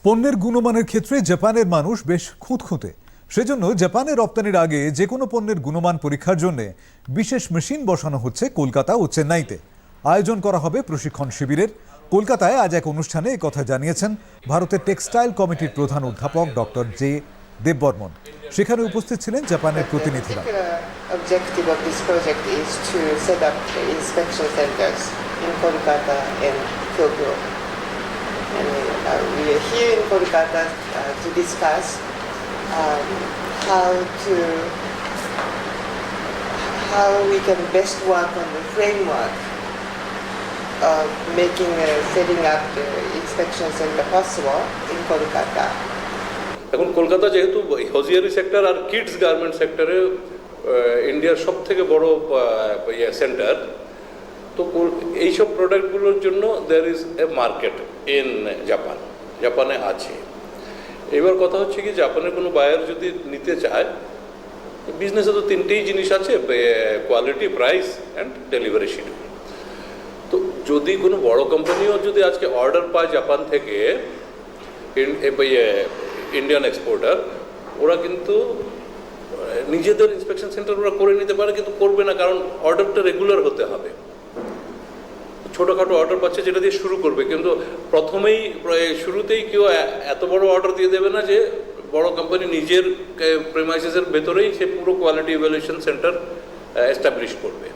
পণ্যের গুণমানের ক্ষেত্রে জাপানের মানুষ বেশ খুঁতখুঁতে। সেজন্য জাপানে রপ্তানির আগে যে কোনো পণ্যের গুণমান পরীক্ষার জন্য বিশেষ মেশিন বসানো হচ্ছে কলকাতা ও চেন্নাইতে। আয়োজন করা হবে প্রশিক্ষণ শিবিরের। কলকাতায় আজ এক অনুষ্ঠানে এই কথা জানিয়েছেন ভারতের টেক্সটাইল কমিটির প্রধান অধ্যাপক ডক্টর জে দেববর্মন। সেখানে উপস্থিত ছিলেন জাপানের প্রতিনিধিরা। Objective of this project is to set up the inspection centers in Kolkata and Tokyo. And we are here in Kolkata to discuss how we can best work on the framework of setting up the inspection center possible in Kolkata. এখন কলকাতা যেহেতু হজিয়ারি sector আর kids garment সেক্টরে ইন্ডিয়ার সব থেকে বড় centre, তো এইসব প্রোডাক্টগুলোর জন্য there is a market in জাপানে আছে। এবার কথা হচ্ছে কি, জাপানের কোনো বায়ার যদি নিতে চায়, বিজনেসে তো তিনটেই জিনিস আছে, quality, price and delivery schedule. তো যদি কোনো বড় কোম্পানিও যদি আজকে অর্ডার পায় জাপান থেকে, ইন্ডিয়ান এক্সপোর্টার, ওরা কিন্তু নিজেদের ইন্সপেকশন সেন্টার ওরা করে নিতে পারে, কিন্তু করবে না, কারণ অর্ডারটা রেগুলার হতে হবে। ছোটোখাটো অর্ডার পাচ্ছে যেটা দিয়ে শুরু করবে, কিন্তু শুরুতেই কেউ এত বড় অর্ডার দিয়ে দেবে না যে বড় কোম্পানি নিজের প্রেমাইসেসের ভেতরেই সে পুরো কোয়ালিটি ইভ্যালুয়েশন সেন্টার এস্টাবলিশ করবে।